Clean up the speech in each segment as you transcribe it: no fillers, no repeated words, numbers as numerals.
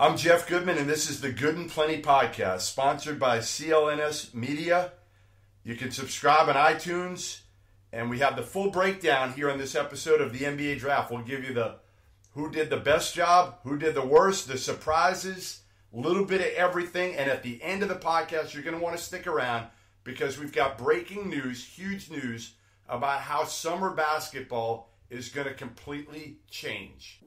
I'm Jeff Goodman, and this is the Good and Plenty podcast, sponsored by CLNS Media. You can subscribe on iTunes, and we have the full breakdown here on this episode of the NBA Draft. We'll give you the who did the best job, who did the worst, the surprises, a little bit of everything. And at the end of the podcast, you're going to want to stick around because we've got breaking news, huge news about how summer basketball is going to completely change.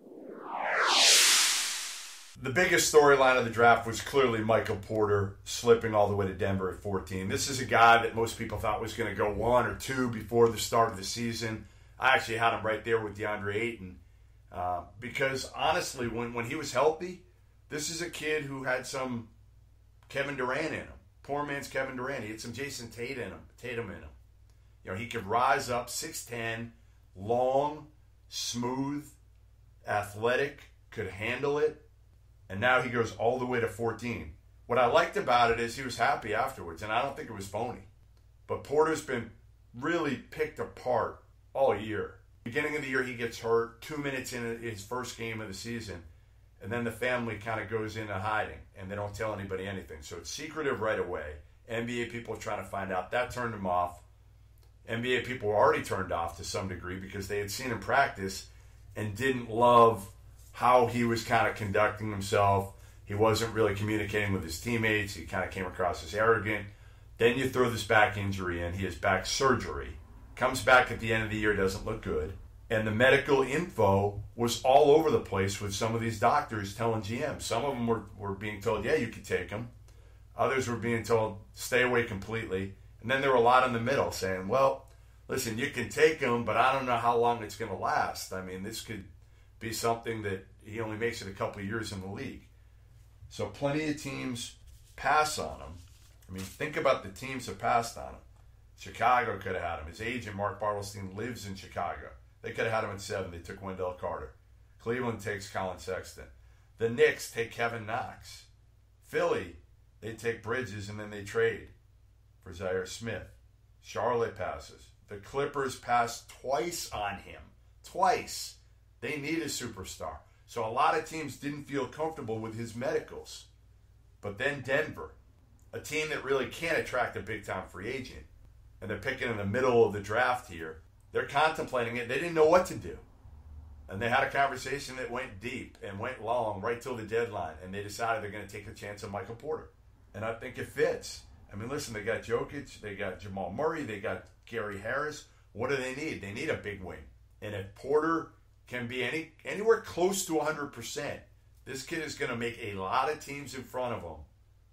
The biggest storyline of the draft was clearly Michael Porter slipping all the way to Denver at 14. This is a guy that most people thought was going to go 1 or 2 before the start of the season. I actually had him right there with DeAndre Ayton because, honestly, when he was healthy, this is a kid who had some Kevin Durant in him. Poor man's Kevin Durant. He had some Jason Tatum in him. You know, he could rise up 6'10", long, smooth, athletic, could handle it. And now he goes all the way to 14. What I liked about it is he was happy afterwards, and I don't think it was phony. But Porter's been really picked apart all year. Beginning of the year, he gets hurt 2 minutes into his first game of the season, and then the family kind of goes into hiding, and they don't tell anybody anything. So it's secretive right away. NBA people are trying to find out. That turned him off. NBA people were already turned off to some degree because they had seen him practice and didn't love how he was kind of conducting himself. He wasn't really communicating with his teammates. He kind of came across as arrogant. Then you throw this back injury in. He has back surgery. Comes back at the end of the year, doesn't look good. And the medical info was all over the place with some of these doctors telling GM. Some of them were being told, yeah, you could take him. Others were being told, stay away completely. And then there were a lot in the middle saying, well, listen, you can take him, but I don't know how long it's going to last. I mean, this could be something that he only makes it a couple of years in the league. So plenty of teams pass on him. I mean, think about the teams that passed on him. Chicago could have had him. His agent, Mark Bartelstein, lives in Chicago. They could have had him at 7. They took Wendell Carter. Cleveland takes Colin Sexton. The Knicks take Kevin Knox. Philly, they take Bridges and then they trade for Zaire Smith. Charlotte passes. The Clippers passed twice on him. Twice. They need a superstar. So a lot of teams didn't feel comfortable with his medicals. But then Denver, a team that really can't attract a big-time free agent, and they're picking in the middle of the draft here, they're contemplating it. They didn't know what to do. And they had a conversation that went deep and went long right till the deadline, and they decided they're going to take a chance on Michael Porter. And I think it fits. I mean, listen, they got Jokic, they got Jamal Murray, they got Gary Harris. What do they need? They need a big wing. And if Porter can be anywhere close to 100%, this kid is going to make a lot of teams in front of him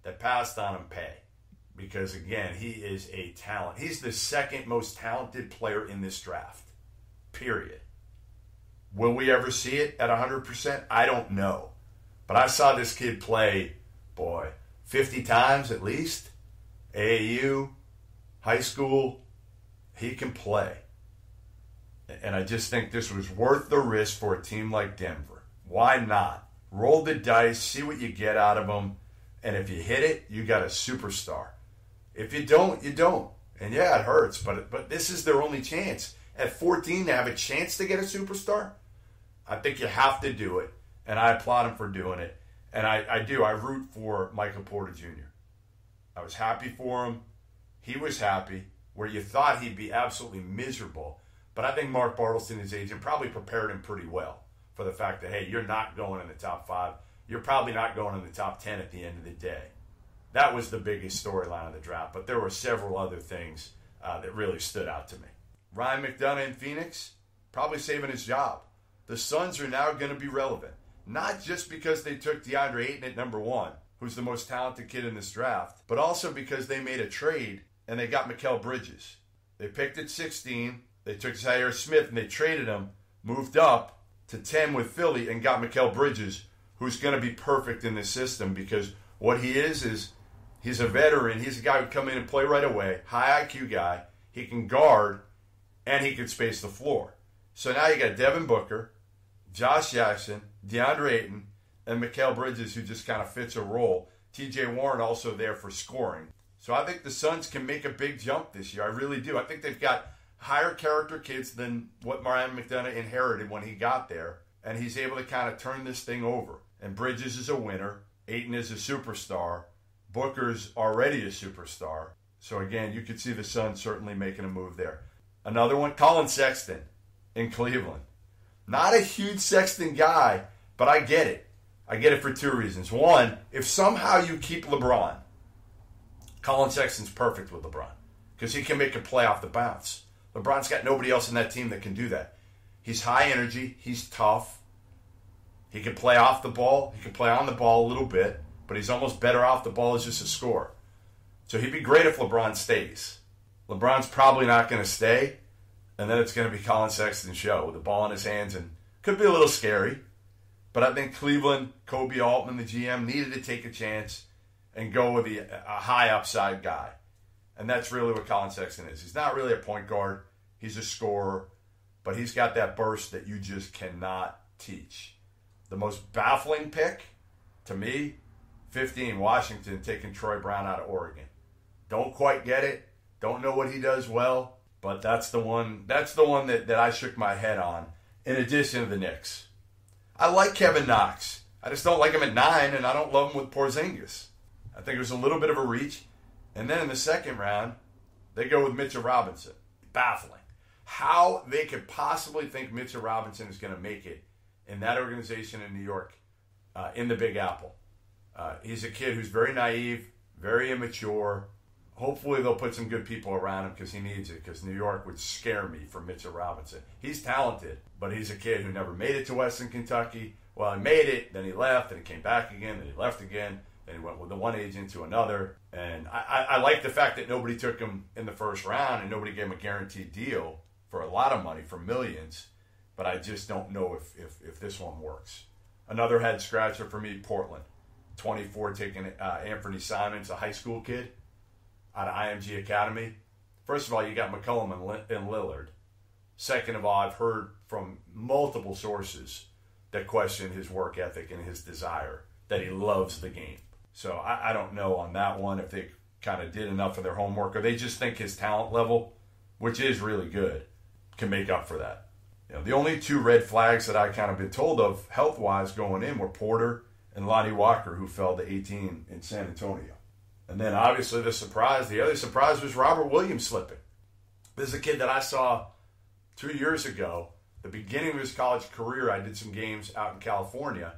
that passed on him pay. Because, again, he is a talent. He's the second most talented player in this draft, period. Will we ever see it at 100%? I don't know. But I saw this kid play, 50 times at least. AAU, high school, he can play. And I just think this was worth the risk for a team like Denver. Why not? Roll the dice, see what you get out of them. And if you hit it, you got a superstar. If you don't, you don't. And yeah, it hurts, but this is their only chance. At 14, to have a chance to get a superstar, I think you have to do it. And I applaud him for doing it. And I do. I root for Michael Porter Jr. I was happy for him. He was happy. Where you thought he'd be absolutely miserable. But I think Mark Bartelstein, his agent, probably prepared him pretty well for the fact that, hey, you're not going in the top 5. You're probably not going in the top 10 at the end of the day. That was the biggest storyline of the draft. But there were several other things that really stood out to me. Ryan McDonough in Phoenix, probably saving his job. The Suns are now going to be relevant. Not just because they took DeAndre Ayton at number 1, who's the most talented kid in this draft, but also because they made a trade and they got Mikal Bridges. They picked at 16. They took Zaire Smith and they traded him, moved up to 10 with Philly, and got Mikal Bridges, who's going to be perfect in this system because what he is he's a veteran. He's a guy who can come in and play right away, high IQ guy. He can guard, and he can space the floor. So now you got Devin Booker, Josh Jackson, DeAndre Ayton, and Mikal Bridges, who just kind of fits a role. T.J. Warren also there for scoring. So I think the Suns can make a big jump this year. I really do. I think they've got higher character kids than what Ryan McDonough inherited when he got there. And he's able to kind of turn this thing over. And Bridges is a winner. Ayton is a superstar. Booker's already a superstar. So again, you could see the Suns certainly making a move there. Another one, Colin Sexton in Cleveland. Not a huge Sexton guy, but I get it. I get it for two reasons. One, if somehow you keep LeBron, Colin Sexton's perfect with LeBron because he can make a play off the bounce. LeBron's got nobody else in that team that can do that. He's high energy. He's tough. He can play off the ball. He can play on the ball a little bit, but he's almost better off the ball as just a scorer. So he'd be great if LeBron stays. LeBron's probably not going to stay, and then it's going to be Colin Sexton's show with the ball in his hands, and could be a little scary. But I think Cleveland, Kobe Altman, the GM, needed to take a chance and go with a high upside guy. And that's really what Colin Sexton is. He's not really a point guard. He's a scorer, but he's got that burst that you just cannot teach. The most baffling pick, to me, 15, Washington taking Troy Brown out of Oregon. Don't quite get it. Don't know what he does well, but that's the one that I shook my head on, in addition to the Knicks. I like Kevin Knox. I just don't like him at 9, and I don't love him with Porzingis. I think it was a little bit of a reach. And then in the second round, they go with Mitchell Robinson. Baffling. How they could possibly think Mitchell Robinson is going to make it in that organization in New York, in the Big Apple. He's a kid who's very naive, very immature. Hopefully they'll put some good people around him because he needs it, because New York would scare me for Mitchell Robinson. He's talented, but he's a kid who never made it to Western Kentucky. Well, he made it, then he left, and he came back again, then he left again, then he went with the one agent to another. And I like the fact that nobody took him in the first round and nobody gave him a guaranteed deal for a lot of money, for millions. But I just don't know if this one works. Another head scratcher for me, Portland. 24 taking Anthony Simons, a high school kid out of IMG Academy. First of all, you got McCollum and Lillard. Second of all, I've heard from multiple sources that question his work ethic and his desire, that he loves the game. So I don't know on that one if they kind of did enough of their homework, or they just think his talent level, which is really good, can make up for that. You know, the only two red flags that I kind of been told of health-wise going in were Porter and Lonnie Walker, who fell to 18 in San Antonio. And then obviously the other surprise was Robert Williams slipping. This is a kid that I saw 2 years ago. The beginning of his college career, I did some games out in California,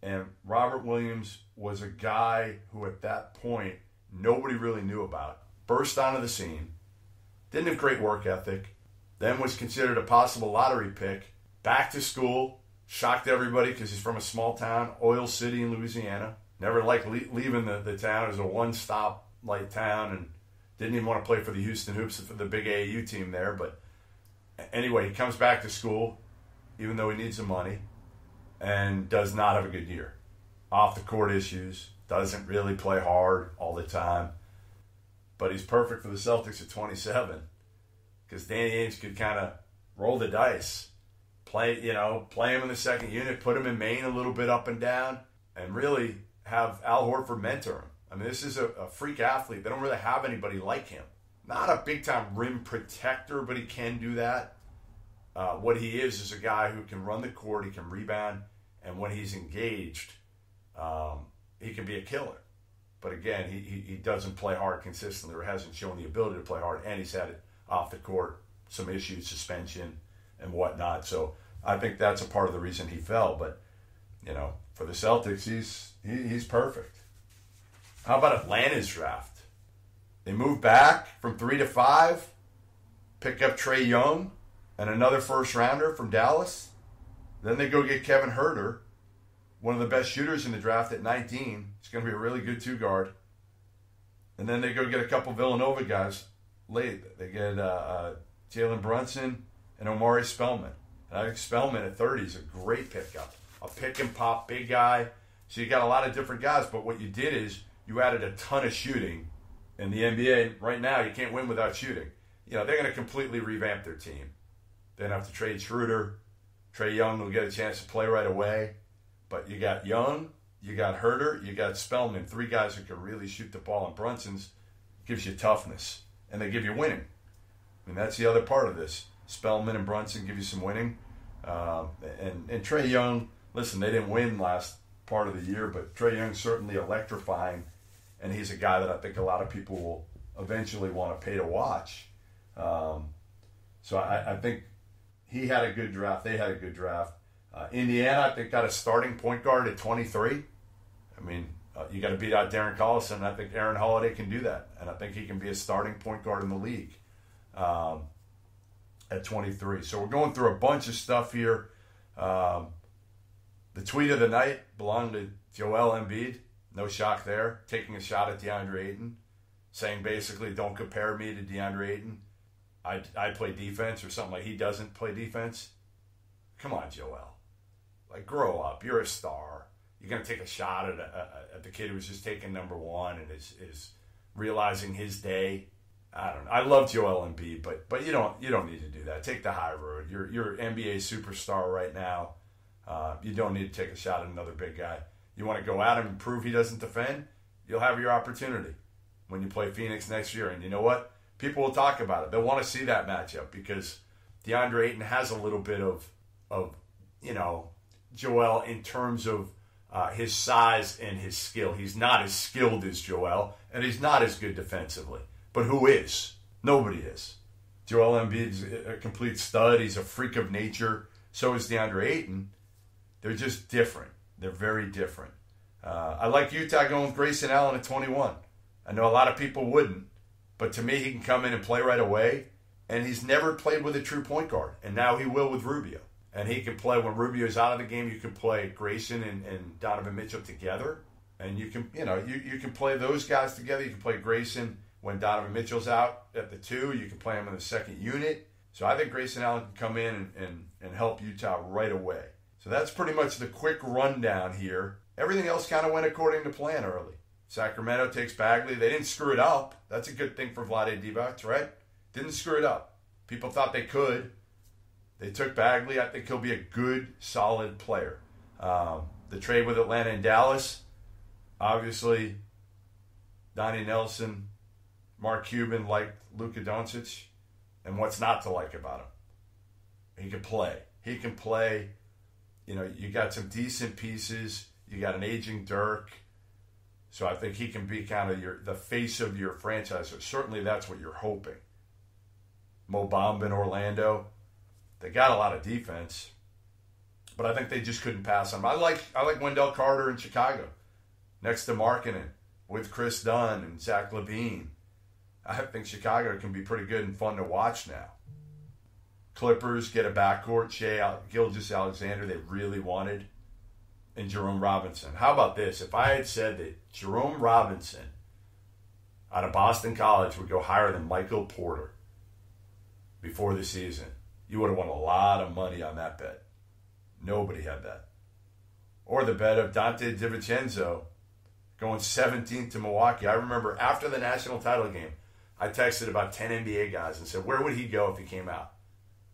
and Robert Williams was a guy who at that point nobody really knew about. Burst onto the scene, didn't have great work ethic, then was considered a possible lottery pick, back to school, shocked everybody because he's from a small town, Oil City in Louisiana. Never liked leaving the town. It was a one-stop light town, and didn't even want to play for the Houston Hoops, for the big AAU team there. But anyway, he comes back to school, even though he needs some money, and does not have a good year. Off-the-court issues, doesn't really play hard all the time. But he's perfect for the Celtics at 27, because Danny Ainge could kind of roll the dice, play him in the second unit, put him in Maine a little bit up and down, and really have Al Horford mentor him. I mean, this is a freak athlete. They don't really have anybody like him. Not a big-time rim protector, but he can do that. What he is a guy who can run the court, he can rebound, and when he's engaged, he can be a killer. But again, he doesn't play hard consistently, or hasn't shown the ability to play hard, and he's had it off the court, some issues, suspension, and whatnot. So I think that's a part of the reason he fell. But, for the Celtics, he's perfect. How about Atlanta's draft? They move back from 3 to 5, pick up Trae Young and another first-rounder from Dallas. Then they go get Kevin Huerter, one of the best shooters in the draft at 19. It's going to be a really good two-guard. And then they go get a couple Villanova guys late. They get Jalen Brunson and Omari Spellman. And I think Spellman at 30 is a great pickup. A pick-and-pop big guy. So you got a lot of different guys, but what you did is you added a ton of shooting. In the NBA, right now, you can't win without shooting. They're going to completely revamp their team. They don't have to trade Schroeder. Trae Young will get a chance to play right away. But you got Young, you got Huerter, you got Spellman, three guys who can really shoot the ball, and Brunson's gives you toughness, and they give you winning. I mean, that's the other part of this. Spellman and Brunson give you some winning. And Trae Young, listen, they didn't win last part of the year, but Trae Young's certainly electrifying, and he's a guy that I think a lot of people will eventually want to pay to watch. So I think he had a good draft. They had a good draft. Indiana, I think, got a starting point guard at 23. I mean, you got to beat out Darren Collison, and I think Aaron Holiday can do that. And I think he can be a starting point guard in the league at 23. So we're going through a bunch of stuff here. The tweet of the night belonged to Joel Embiid. No shock there. Taking a shot at DeAndre Ayton. Saying basically, don't compare me to DeAndre Ayton. I play defense or something like he doesn't play defense. Come on, Joel. Like, grow up. You're a star. You're going to take a shot at the kid who's just taking number one and is realizing his day. I don't know. I love Joel Embiid, but you don't need to do that. Take the high road. You're an NBA superstar right now. You don't need to take a shot at another big guy. You want to go at him and prove he doesn't defend? You'll have your opportunity when you play Phoenix next year. And you know what? People will talk about it. They'll want to see that matchup because DeAndre Ayton has a little bit of Joel in terms of his size and his skill. He's not as skilled as Joel, and he's not as good defensively. But who is? Nobody is. Joel Embiid's a complete stud. He's a freak of nature. So is DeAndre Ayton. They're just different. They're very different. I like Utah going with Grayson Allen at 21. I know a lot of people wouldn't, but to me, he can come in and play right away. And he's never played with a true point guard, and now he will with Rubio. And he can play when Rubio's out of the game. You can play Grayson and Donovan Mitchell together, and you can you can play those guys together. You can play Grayson when Donovan Mitchell's out at the 2. You can play him in the second unit. So I think Grayson Allen can come in and help Utah right away. So that's pretty much the quick rundown here. Everything else kind of went according to plan early. Sacramento takes Bagley. They didn't screw it up. That's a good thing for Vlade Divac, right? Didn't screw it up. People thought they could. They took Bagley. I think he'll be a good, solid player. The trade with Atlanta and Dallas, obviously, Donnie Nelson, Mark Cuban liked Luka Doncic. And what's not to like about him? He can play. He can play. You got some decent pieces. You got an aging Dirk. So I think he can be kind of the face of your franchise. So certainly that's what you're hoping. Mo Bamba in Orlando. They got a lot of defense. But I think they just couldn't pass on him. I like Wendell Carter in Chicago. Next to Markkanen with Chris Dunn and Zach LaVine. I think Chicago can be pretty good and fun to watch now. Clippers get a backcourt. Gilgeous-Alexander they really wanted. And Jerome Robinson. How about this? If I had said that Jerome Robinson out of Boston College would go higher than Michael Porter before the season, you would have won a lot of money on that bet. Nobody had that. Or the bet of Dante DiVincenzo going 17th to Milwaukee. I remember after the national title game, I texted about 10 NBA guys and said, where would he go if he came out?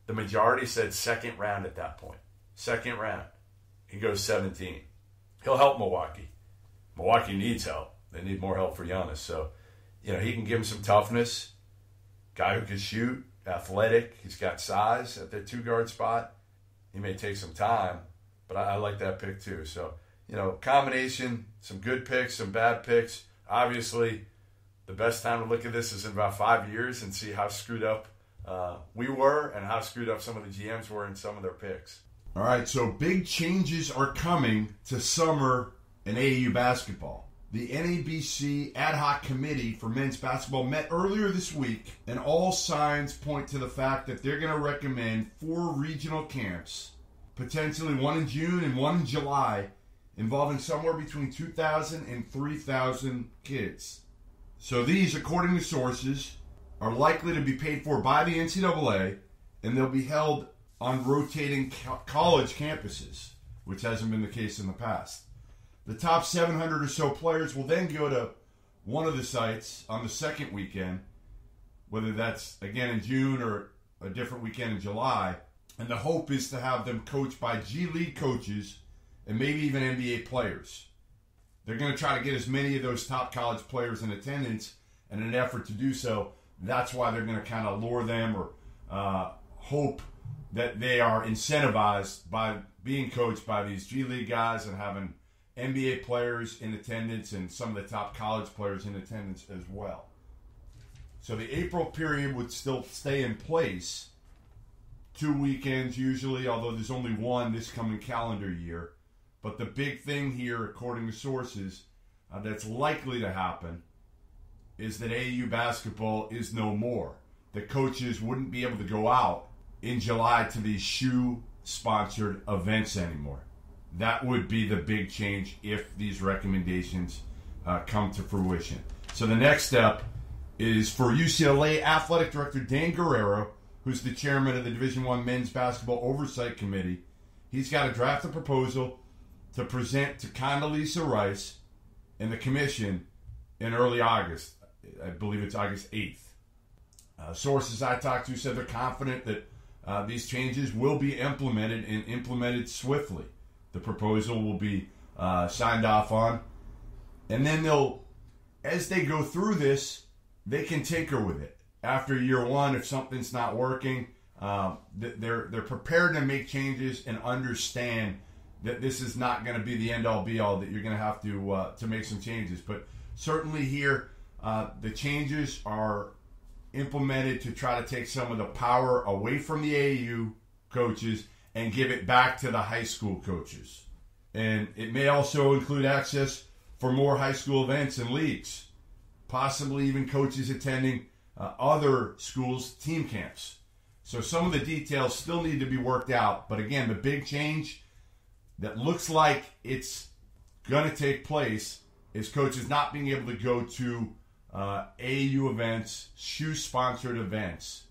The majority said second round at that point. Second round. He goes 17. He'll help Milwaukee. Milwaukee needs help. They need more help for Giannis. So, he can give him some toughness. Guy who can shoot, athletic. He's got size at the 2-guard spot. He may take some time, but I like that pick too. So, combination, some good picks, some bad picks. Obviously, the best time to look at this is in about 5 years and see how screwed up we were and how screwed up some of the GMs were in some of their picks. All right, so big changes are coming to summer in AAU basketball. The NABC Ad Hoc Committee for Men's Basketball met earlier this week, and all signs point to the fact that they're going to recommend 4 regional camps, potentially one in June and one in July, involving somewhere between 2,000 and 3,000 kids. So these, according to sources, are likely to be paid for by the NCAA, and they'll be held on rotating college campuses, which hasn't been the case in the past. The top 700 or so players will then go to one of the sites on the second weekend, whether that's, again, in June or a different weekend in July. And the hope is to have them coached by G League coaches and maybe even NBA players. They're going to try to get as many of those top college players in attendance, and in an effort to do so, that's why they're going to kind of lure them or hope that they are incentivized by being coached by these G League guys and having NBA players in attendance and some of the top college players in attendance as well. So the April period would still stay in place. 2 weekends usually, although there's only one this coming calendar year. But the big thing here, according to sources, that's likely to happen is that AAU basketball is no more. The coaches wouldn't be able to go out in July to these shoe-sponsored events anymore. That would be the big change if these recommendations come to fruition. So the next step is for UCLA Athletic Director Dan Guerrero, who's the chairman of the Division I Men's Basketball Oversight Committee. He's got to draft a proposal to present to Condoleezza Rice and the commission in early August. I believe it's August 8th. Sources I talked to said they're confident that these changes will be implemented and implemented swiftly. The proposal will be signed off on. And then as they go through this, they can tinker with it. After year one, if something's not working, they're prepared to make changes and understand that this is not going to be the end-all, be-all, that you're going to have to make some changes. But certainly here, the changes are implemented to try to take some of the power away from the AAU coaches and give it back to the high school coaches. And it may also include access for more high school events and leagues, possibly even coaches attending other schools' team camps. So some of the details still need to be worked out. But again, the big change that looks like it's going to take place is coaches not being able to go to AAU events, shoe-sponsored events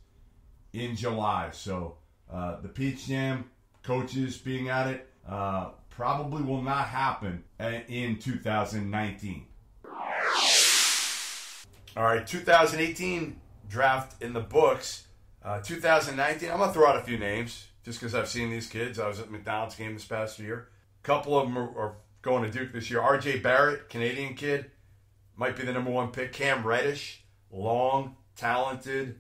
in July. So the Peach Jam, coaches being at it, probably will not happen in 2019. All right, 2018 draft in the books. 2019, I'm going to throw out a few names just because I've seen these kids. I was at the McDonald's game this past year. A couple of them are going to Duke this year. R.J. Barrett, Canadian kid, might be the number one pick. Cam Reddish, long, talented.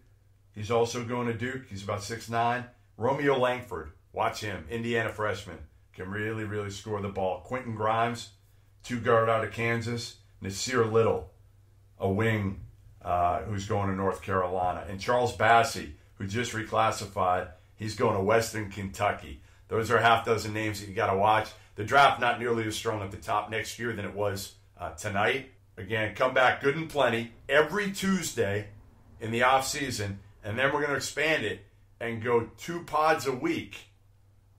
He's also going to Duke. He's about 6'9". Romeo Langford, watch him. Indiana freshman. Can really, really score the ball. Quentin Grimes, 2-guard out of Kansas. Nasir Little, a wing who's going to North Carolina. And Charles Bassey, who just reclassified. He's going to Western Kentucky. Those are a half dozen names that you got to watch. The draft not nearly as strong at the top next year than it was tonight. Again, come back good and plenty every Tuesday in the off season, and then we're going to expand it and go 2 pods a week.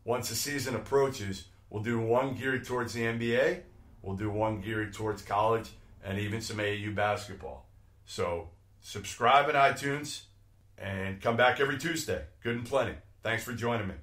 Once the season approaches, we'll do one geared towards the NBA, we'll do one geared towards college, and even some AAU basketball. So subscribe on iTunes and come back every Tuesday. Good and plenty. Thanks for joining me.